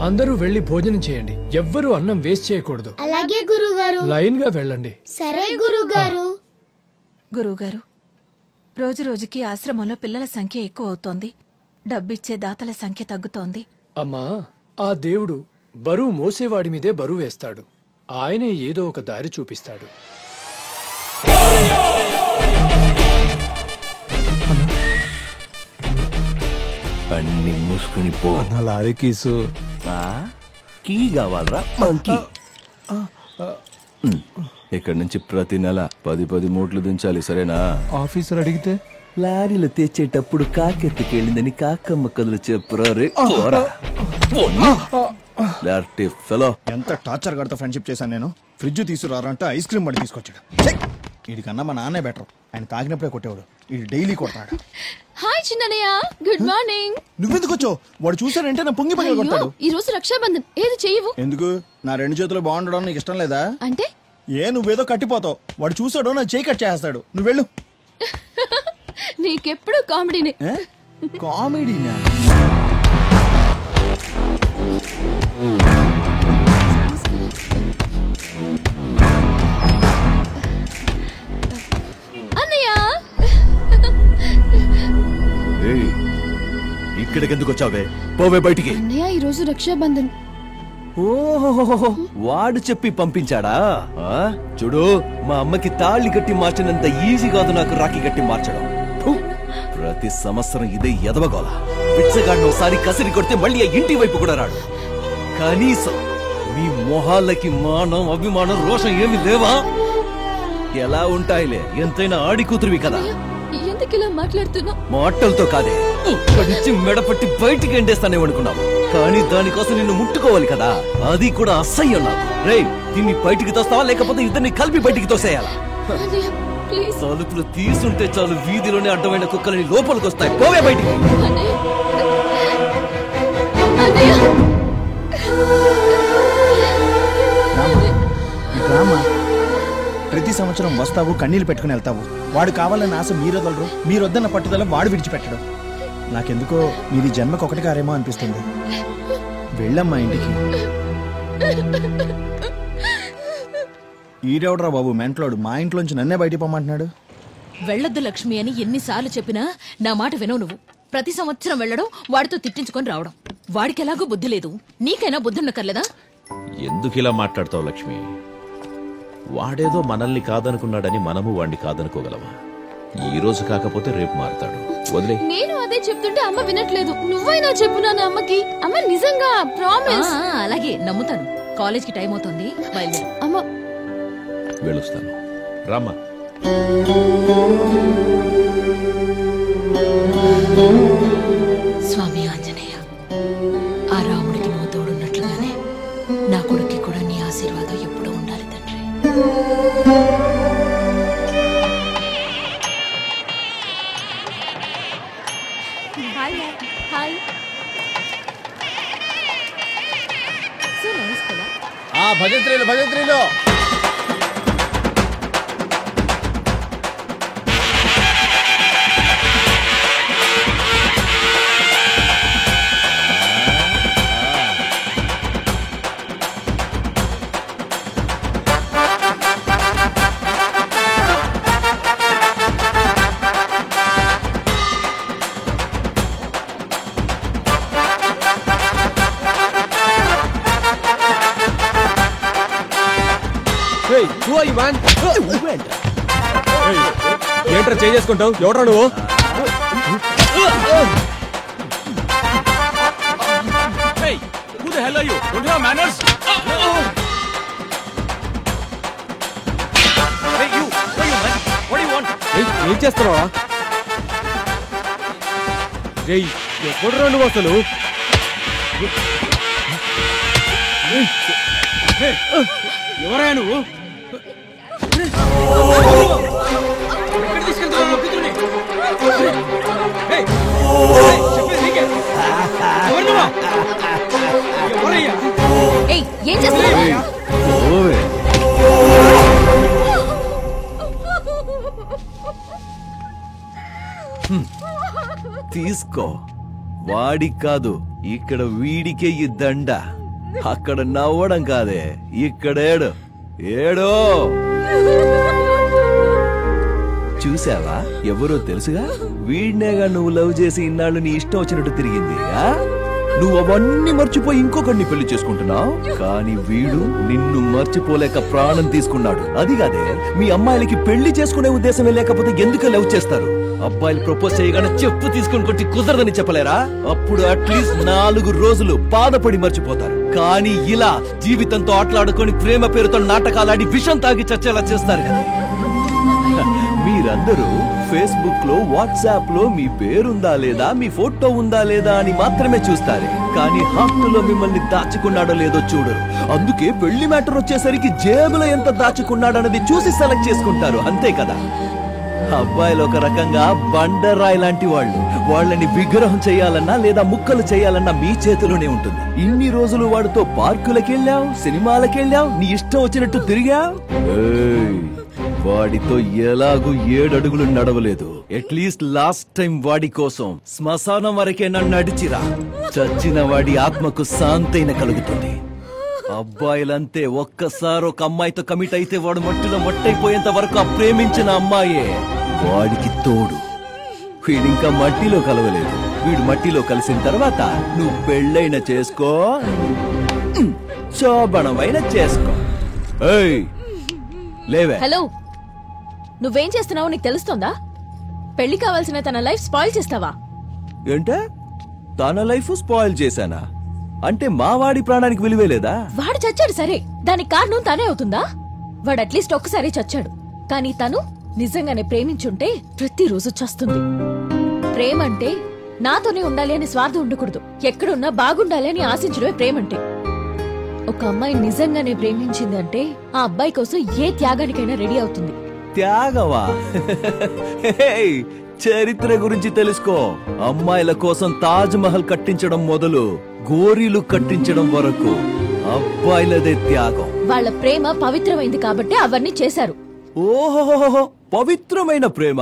అందరూ వెళ్లి భోజనం చేయండి. ఎవ్వరూ అన్నం వేస్ట్ చేయకూడదు. అలాగే గురుగారు. లైన్ గా వెళ్ళండి. సరే గురుగారు. గురువుగారు, రోజు రోజుకి ఆశ్రమంలో పిల్లల సంఖ్య ఎక్కువ అవుతోంది. డబ్బిచ్చే దాతల సంఖ్య తగ్గుతోంది. అమ్మా, ఆ దేవుడు బరువు మోసేవాడి మీదే బరువు వేస్తాడు. ఆయనే ఏదో ఒక దారి చూపిస్తాడు. అన్ని మూసుకుని పో. లారీ కీసు కీ కావాలరా? ఇక్కడ నుంచి ప్రతి నెల 10 మూట్లు దించాలి, సరేనా? ఆఫీసర్ అడిగితే లారీలు తెచ్చేటప్పుడు కాకెత్తుకెళ్ళిందని కాకమ్మ కథలు చెప్పురా రే. ఎంత టార్చర్ గడతా ఫ్రెండ్షిప్ చేశాను నేను. ఫ్రిడ్జ్ తీసుకురారంటే ఐస్ క్రీమ్ పడి తీసుకొచ్చాడు. వీడికన్నా మా నాన్నే బెటర్. ఆయన తాగినప్పుడే కొట్టేవాడు, వీడు డైలీ కొడతాడు. Hi Chinnayya, good morning. నువ్వెందుకు వచ్చావు? వాడు చూసాడంటే నా పొంగి పగిలి కొడతాడు. ఈ రోజు రక్షాబంధన్, ఏది చెయ్యవు? ఎందుకు? నా 2 చేతులు బాగుండడం నీకు ఇష్టం లేదా? అంటే నువ్వేదో కట్టిపోతావు. వాడు చూసాడో నా చేయి కట్ చేస్తాడు. నువ్వు వెళ్ళు. నీకెప్పుడు కామెడీనే. కామెడీనా? అన్నయ్య, ఇక్కడికి ఎందుకు వచ్చావే? పోవే బయటికి. అన్నయ్య, ఈ రోజు రక్షాబంధన్. ఓహో, వాడు చెప్పి పంపించాడా? చూడు, మా అమ్మకి తాళి కట్టి మార్చినంత ఈజీ కాదు నాకు రాఖీ కట్టి మార్చడం. ప్రతి సంవత్సరం ఇదే ఎదవగోల. పిచ్చగాడిని ఒకసారి కసిరి కొడితే మళ్ళీ ఆ ఇంటి వైపు కూడా రాడు. కనీసం మీ మొహాలకి మానం, అభిమానం, రోషం ఏమి లేవా? ఎలా ఉంటాయిలే, ఎంతైనా ఆడి కూతురువి కదా. ఎందుకు ఇలా మాట్లాడుతున్నావు? మాటలతో కాదే, ఇక్కడిచ్చి మెడపట్టి బయటికి ఎండేస్తానేమనుకున్నావు. కానీ దానికోసం నిన్ను ముట్టుకోవాలి కదా, అది కూడా అసహ్యం నాకు. రే, దీన్ని బయటికి తోస్తావా లేకపోతే ఇద్దరిని కలిపి బయటికి తోసేయాలా? తలుపులు తీసుంటే చాలు, వీధిలోనే అడ్డమైన కుక్కలని లోపలికి వస్తాయి. పోవే బయటికి. ప్రతి సంవత్సరం వస్తావు, కన్నీళ్ళు పెట్టుకుని వెళ్తావు. వాడు కావాలని ఆశ మీరొదలరు, మీరొద్దన్న పట్టుదల వాడు విడిచిపెట్టడం. నాకెందుకో మీది జన్మకు ఒకటి కారేమో అనిపిస్తుంది. వెళ్ళమ్మా ఇంటికి. ఈడెవడరా బాబు మెంట్లోడు, మా ఇంట్లోంచి నన్నే బయటికి పొమ్మంటున్నాడు. వెళ్ళొద్దు లక్ష్మి అని ఎన్నిసార్లు చెప్పినా నా మాట వినవు నువ్వు. ప్రతి సంవత్సరం వెళ్ళడం, వాడితో తిట్టించుకొని రావడం. వాడికి ఎలాగో బుద్ధి లేదు, నీకైనా బుద్ధి ఉండకర్లేదా? ఎందుకు ఇలా మాట్లాడతావు లక్ష్మి? వాడేదో మనల్ని కాదనుకున్నాడని మనము వాడిని కాదనుకోగలమా? ఈ రోజు కాకపోతే రేపు మారుతాడు. వదిలే. నేను అదే చెప్తుంటే అమ్మ వినట్లేదు. నువ్వైనా చెప్పు నాన్న అమ్మకి. అమ్మ నిజంగా ప్రామిస్. అలాగే నమ్ముతాను. కాలేజ్ కి టైం అవుతుంది, బయలుదేరు. అమ్మ వెళ్ళొస్తాను. రామ్మా. స్వామి ఆంజనేయ, ఆ రాముడికి నువ్వు తోడున్నట్లుగానే నా కొడుక్కి కూడా నీ ఆశీర్వాదం ఎప్పుడూ ఉండాలి తండ్రి. హాయ్. సో నైస్ కదా. భజంత్రీలు ఏంట్రా చేసుకుంటావు? ఎవడ్రా నువ్వు? ఏం చేస్తున్నావా? ఎప్పుడురా నువ్వు అసలు? ఎవరా నువ్వు? ఏం చేస్తున్నావు? తీసుకో. వాడికి కాదు, ఇక్కడ వీడికే ఈ దండ, అక్కడ నవ్వడం కాదే, ఇక్కడేడు ఏడో. చూసావా, ఎవరో తెలుసుగా, వీడినేగా నువ్వు లవ్ చేసి ఇన్నాళ్ళు నీ ఇష్టం వచ్చినట్టు తిరిగింది. నువ్వు అవన్నీ మర్చిపోయి ఇంకొకరిని పెళ్లి చేసుకుంటున్నావు, కానీ వీడు నిన్ను మర్చిపోలేక ప్రాణం తీసుకున్నాడు. అది కాదే, మీ అమ్మాయిలకి పెళ్లి చేసుకునే ఉద్దేశమే లేకపోతే ఎందుకు లవ్ చేస్తారు? అబ్బాయిలు ప్రపోజ్ చేయగానే చెప్పు తీసుకుని కొట్టి కుదరదని చెప్పలేరా? అప్పుడు అట్లీస్ట్ 4 రోజులు బాధపడి మర్చిపోతారు. కానీ ఇలా జీవితంతో ఆటలాడుకొని ప్రేమ పేరుతో నాటకాలాడి విషం తాగి చచ్చేలా చేస్తారు కదా. మీరందరూ ఫేస్బుక్ లో, వాట్సాప్ లో మీ పేరుందా లేదా, మీ ఫోటో ఉందా లేదా అని మాత్రమే చూస్తారు, కానీ హార్ట్ లో మిమ్మల్ని దాచుకున్నాడో లేదో చూడరు. అందుకే పెళ్లి మ్యాటర్ వచ్చేసరికి జేబులో ఎంత దాచుకున్నాడన్నది చూసి సెలెక్ట్ చేసుకుంటారు, అంతే కదా. అబ్బాయిలు ఒక రకంగా బండరాయి లాంటి వాళ్ళు. వాళ్ళని విగ్రహం చేయాలన్నా లేదా ముక్కలు చేయాలన్నా మీ చేతిలోనే ఉంటుంది. ఇన్ని రోజులు వాడితో పార్కులకెళ్ళావు, సినిమాలకెళ్ళావు, నీ ఇష్టం వచ్చినట్టు తిరిగావు. వాడితో ఎలాగూ 7 అడుగులు నడవలేదు. అట్లీస్ట్ లాస్ట్ టైం వాడి కోసం శ్మశానం వరకే నన్ను నడిచిరా. చచ్చిన వాడి ఆత్మకు శాంతైన కలుగుతుంది. అబ్బాయిలంతే, ఒక్కసారి ఒక అమ్మాయితో కమిట్ అయితే వాడు మట్టిలో మట్టయిపోయేంత వరకు ఆ ప్రేమించిన అమ్మాయే వాడికి తోడు. వీడింకా మట్టిలో కలవలేదు. వీడు మట్టిలో కలిసిన తర్వాత నువ్వు పెళ్ళైన చేసుకో, శోభనమైన చేసుకో. లేవే. హలో, నువ్వేం చేస్తున్నావు నీకు తెలుస్తోందా? పెళ్లి కావాల్సిన తన లైఫ్ స్పాయిల్ చేస్తావా? ఏంటే, తన లైఫ్ స్పాయిల్ చేశానా? అంటే మా వాడి ప్రాణానికి విలువే లేదా? వాడు చచ్చాడు సరే, దానికి కారణం తానే అవుతుందా? వాడు అట్లీస్ట్ ఒక్కసారి చచ్చాడు, కానీ తను నిజంగానే ప్రేమించుంటే ప్రతిరోజు చస్తుంది. ప్రేమ అంటే నాతోనే ఉండాలి అని స్వార్థం ఉండకూడదు. ఎక్కడున్నా బాగుండాలి అని ఆశించడమే ప్రేమంటే. ఒక అమ్మాయి నిజంగానే ప్రేమించింది అంటే ఆ అబ్బాయి కోసం ఏ త్యాగానికైనా రెడీ అవుతుంది. త్యాగవా? చరిత్ర గురించి తెలుసుకో. అమ్మాయిల కోసం తాజ్ మహల్ కట్టించడం మొదలు గోరీలు కట్టించడం వరకు అబ్బాయిలదే త్యాగం. వాళ్ళ ప్రేమ పవిత్రమైంది కాబట్టి అవన్నీ చేశారు. ఓహో, పవిత్రమైన ప్రేమ.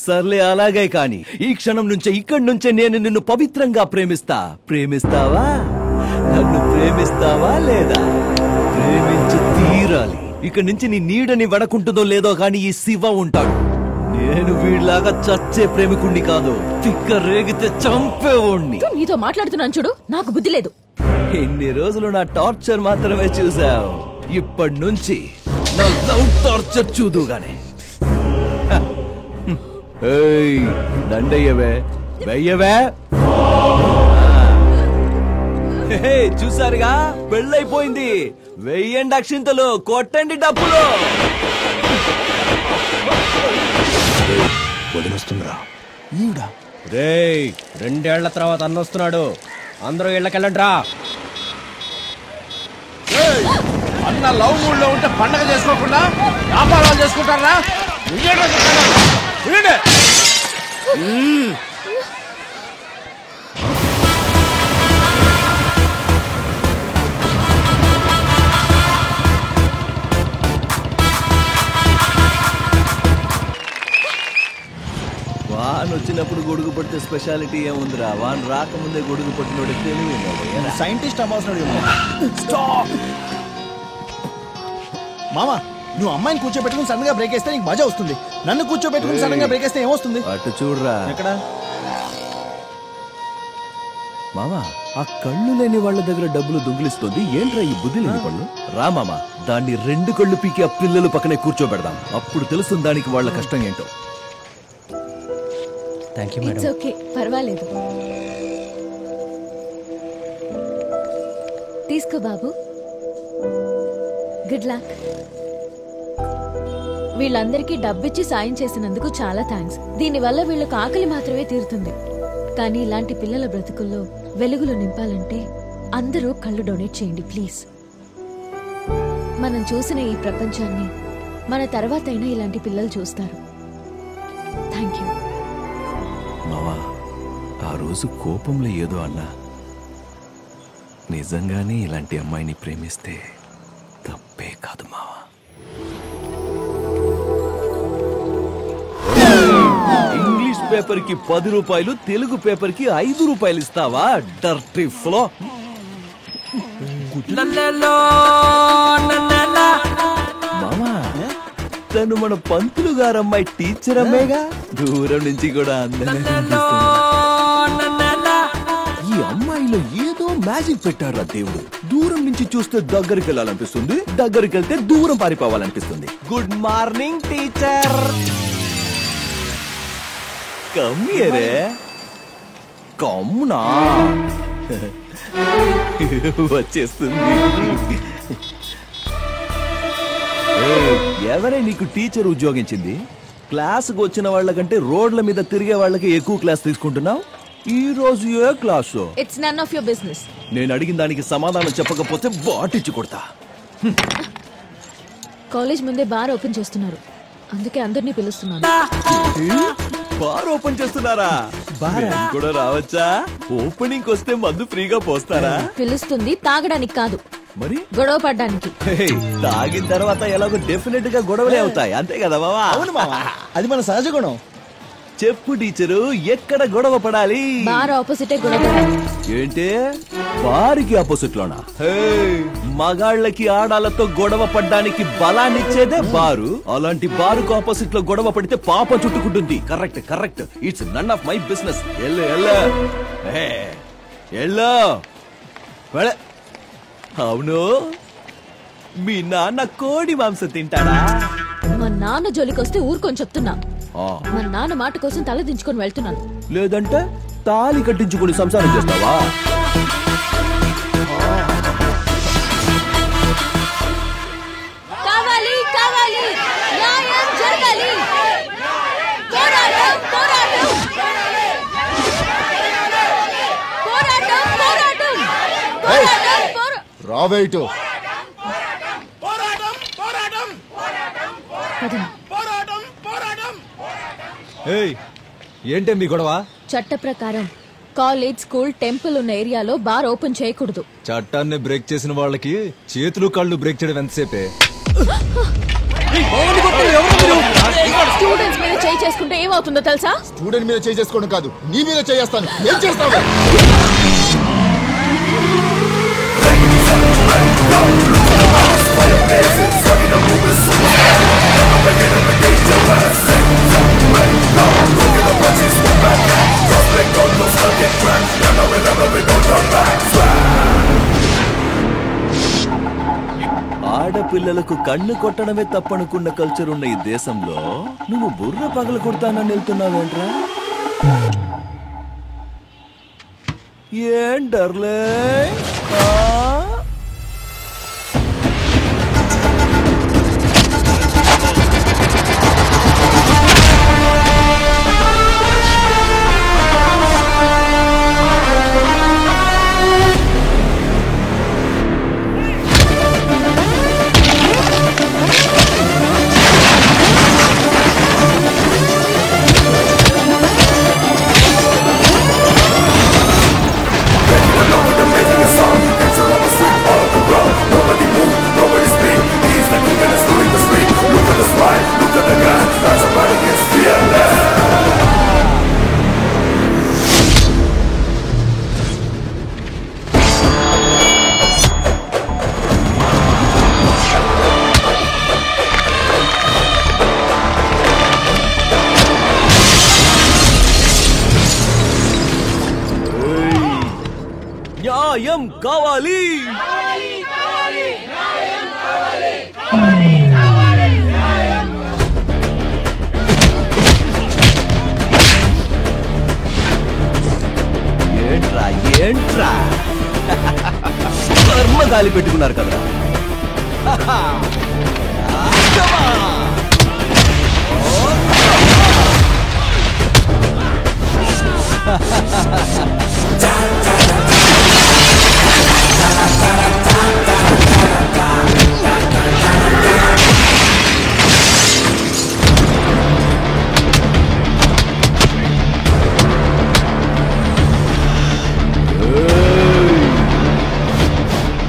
సర్లే, అలాగే. కాని ఈ క్షణం నుంచే, ఇక్కడి నుంచే నేను నిన్ను పవిత్రంగా ప్రేమిస్తా. ప్రేమిస్తావా? నన్ను ప్రేమిస్తావా లేదా? ప్రేమించి తీరాలి. ఇక్కడి నుంచి నీ నీడని వడకుంటుందో లేదో కానీ ఈ శివ ఉంటాడు. నేను వీడిలాగా చచ్చే ప్రేమికుణ్ణి కాదు, తిక్క రేగితే చంపేవాణ్ణి. నీతో మాట్లాడుతున్నాను చూడు, నాకు బుద్ధి లేదు. ఇన్ని రోజులు నా టార్చర్ మాత్రమే చూసావు, ఇప్పటి నుంచి నా లవ్ టార్చర్ చూదుగానే. దండయ్యవే, వెయ్యవే. చూసారుగా, పెళ్ళైపోయింది. వెయ్యండి అక్షింతలు, కొట్టండి డబ్బులు. వదిలేస్తుందిరా ఈవిడా. రేయ్, 2 ఏళ్ల తర్వాత అన్నొస్తున్నాడు, అందరూ ఇళ్ళకెళ్ళండి రా. అన్న లవ్ మూడ్ లో ఉంటే పండగ చేసుకోకుండా వ్యాపారాలు చేసుకుంటారా? వాన్ వచ్చినప్పుడు గొడుగు పడితే స్పెషాలిటీ ఏముందిరా? వాన్ రాకముందే గొడుగు పట్టినోడు తెలివి సైంటిస్ట్ అవ్వాల్సిన మామా. నువ్వు అమ్మాయిని కూర్చోబెట్టుకుని సడన్ గా బ్రేక్ వేస్తే నీకు మజా వస్తుంది. నన్ను కూర్చోబెట్టుకుని సడన్ గా బ్రేక్ వేస్తే ఏమొస్తుంది? అటు చూడరా. ఎక్కడ మామా, ఆ కళ్ళు లేని వాళ్ళ దగ్గర డబ్బులు దొంగిలిస్తుంది ఏంట్రా ఈ బుద్ధి లేని పళ్ళు? రా మామా, దాన్ని 2 కళ్ళు పీకి ఆ పిల్లలు పక్కనే కూర్చోబెడదాం. అప్పుడు తెలుస్తుంది దానికి వాళ్ళ కష్టం ఏంటో. ఇట్స్ ఓకే, పర్వాలేదు. తీసుకో బాబు, గుడ్ లక్. వీళ్ళందరికీ డబ్బిచ్చి సాయం చేసినందుకు చాలా థ్యాంక్స్. దీనివల్ల వీళ్ళకు ఆకలి మాత్రమే తీరుతుంది. కానీ ఇలాంటి పిల్లల బ్రతుకుల్లో వెలుగులు నింపాలంటే అందరూ కళ్ళు డొనేట్ చేయండి ప్లీజ్. మనం చూసిన ఈ ప్రపంచాన్ని మన తర్వాతైనా ఇలాంటి పిల్లలు చూస్తారు. Thank you. మావా, ఆ రోజు కోపంలో ఏదో అన్నా, నిజంగానే ఇలాంటి అమ్మాయిని ప్రేమిస్తే తప్పే కాదు మావా. ఇంగ్లీష్ పేపర్ కి 10 రూపాయలు, తెలుగు పేపర్ కి 5 రూపాయలు ఇస్తావా? Dirty flow. మామా, తను మన పంతులు గారమ్మాయి టీచర్ అమ్మేగా. దూరం నుంచి కూడా అందంగా కనిపిస్తుంది. ఈ అమ్మాయిలో ఏదో మ్యాజిక్ పెట్టారా దేవుడు. దూరం నుంచి చూస్తే దగ్గరికి వెళ్ళాలనిపిస్తుంది, దగ్గరికి వెళ్తే దూరం పారిపోవాలనిపిస్తుంది. Good morning teacher. కమ్మియరే కమ్మునా వచ్చేస్తుంది. ఎవరే నీకు టీచర్ ఉద్యోగించింది? క్లాసుకు వచ్చిన వాళ్ళకంటే రోడ్ల మీద తిరిగే వాళ్ళకి ఎక్కువ క్లాస్ తీసుకుంటున్నావు. ఈ రోజు ఏ class? It's none of your business. నేను అడిగిన దానికి సమాధానం చెప్పకపోతే బాటిచ్చి కొడతా. కాలేజ్ ముందే బార్ ఓపెన్ చేస్తున్నారు, అందుకే అందరినీ పిలుస్తున్నాను. బార్ ఓపెన్ చేస్తున్నారా? మేము కూడా రావచ్చా? ఓపెనింగ్ వస్తే మందు ఫ్రీగా పోస్తారా? పిలుస్తుంది తాగడానికి కాదు, మరి గొడవ పడ్డానికి. తాగిన తర్వాత ఎలాగో డెఫినెట్ గా గొడవలే అవుతాయి, అంతే కదా బావా? అవును మావా, అది మన సహజ గుణం. చెప్పు టీచరు, ఎక్కడ గొడవ పడాలి? బార్ ఆపోజిటే గొడవ పడాలి. ఏంటి బారికి ఆపోజిట్ లోనా? మగాళ్ళకి ఆడాలతో గొడవ పడ్డానికి బలాన్నిచ్చేదే బారు. అలాంటి బారుకు ఆపోజిట్ లో గొడవ పడితే పాప చుట్టుకుంటుంది. Correct correct. It's none of my business. అవును, మీ నాన్న కోడి మాంసం తింటాడా? మా నాన్న జోలికొస్తే ఊరుకొని చెప్తున్నా. మా నాన్న మాట కోసం తల దించుకొని వెళ్తున్నాను. లేదంటే తాళి కట్టించుకుని సంసారం చేస్తావా? కావాలి కావాలి, న్యాయం జరగాలి. పోరాటం పోరాటం పోరాటం పోరాటం పోరాటం. రావేటు ఏంటే మీ గొడవ? చట్ట ప్రకారం కాలేజ్, స్కూల్, టెంపుల్ ఉన్న ఏరియాలో బార్ ఓపెన్ చేయకూడదు. చట్టాన్ని బ్రేక్ చేసిన వాళ్ళకి చేతులు కళ్ళు బ్రేక్ చేయడం ఎంతసేపే? స్టూడెంట్స్ మీద చేయి చేసుకుంటే ఏమవుతుందో తెలుసా? స్టూడెంట్ మీద చేయి చేసుకోవడం కాదు, నీ మీద చేస్తాను. ఏం చేస్తావు? ఆడపిల్లలకు కన్ను కొట్టడమే తప్పనుకున్న కల్చర్ ఉన్న ఈ దేశంలో నువ్వు బుర్ర పగల కొడతానని వెళ్తున్నావేంట్రా? ఏంటర్లే న్యాయం కావాలి. ఏంట్రా ఏంట్రా కర్మ గాలి పెట్టుకున్నారు కదా.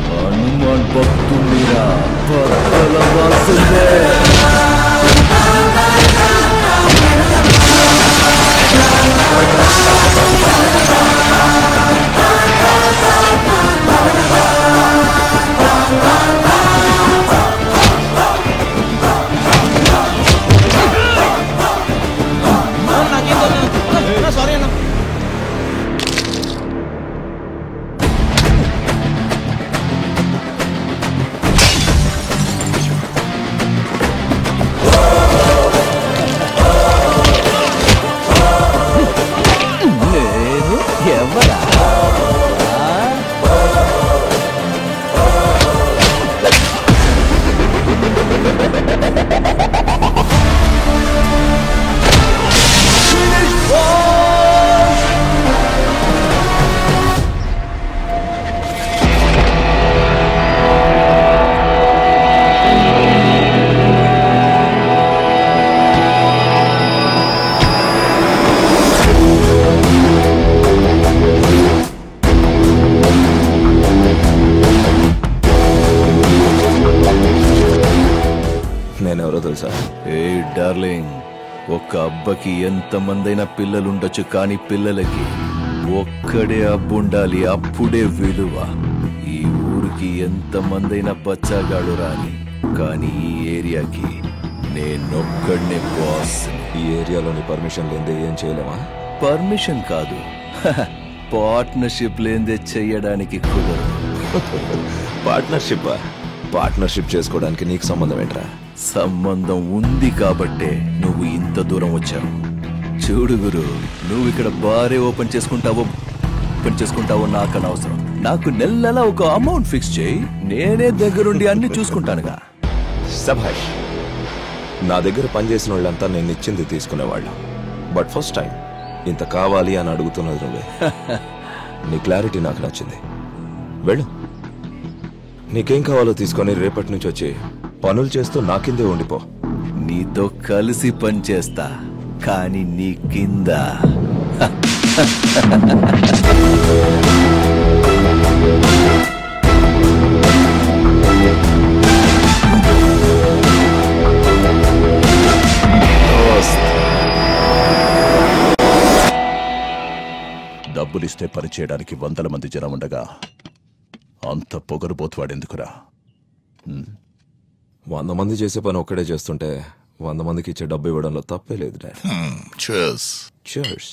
హనుమాన్ భక్తుడిరా, భక్తుల వాసుడే. అన్న సారీ అన్న. నేను ఎవరా? నేనెవరో తెలుసా? ఏ డార్లింగ్, ఒక్క అబ్బకి ఎంతమందైనా పిల్లలుండొచ్చు, కానీ పిల్లలకి ఒక్కడే అబ్బుండాలి, అప్పుడే విలువ. ఈ ఊరికి ఎంతమందైనా బచ్చాగాడు రాని, కానీ ఈ ఏరియాకి నేనొక్కడనే బాస్. ఈ ఏరియాలోని పర్మిషన్ లేదే ఏం చేయలేమా? పర్మిషన్ కాదు, పార్ట్నర్షిప్ లేదే చెయ్యడానికి కుదరదు. పార్ట్నర్షిప్ చేసుకోవడానికి నీకు సంబంధం ఏంట్రా? సంబంధం ఉంది కాబట్టే నువ్వు ఇంత దూరం వచ్చావు. చూడు గురు, నువ్వు ఇక్కడ బారే ఓపెన్ చేసుకుంటావో నాకు అనవసరం. నాకు నెల ఒక అమౌంట్ ఫిక్స్ చేయి, నేనే దగ్గరుండి అన్ని చూసుకుంటానుగా. సభాష్. నా దగ్గర పనిచేసిన వాళ్ళంతా నేను ఇచ్చింది తీసుకునేవాళ్ళు. బట్ ఫస్ట్ టైం ఇంత కావాలి అని అడుగుతున్నది నువ్వే. నీ క్లారిటీ నాకు నచ్చింది. వెళ్ళు, నీకేం కావాలో తీసుకొని రేపటి నుంచి వచ్చి పనులు చేస్తూ నా కిందే ఉండిపో. నీతో కలిసి పని చేస్తా, కానీ నీ కింద. డబ్బులిస్తే పని చేయడానికి 100 మంది జనం ఉండగా అంత పొగరుబోతువాడెందుకురా? 100 మంది చేసే పని ఒక్కడే చేస్తుంటే 100 మందికి ఇచ్చే డబ్బు ఇవ్వడంలో తప్పే లేదు డాడ్. Cheers. Cheers.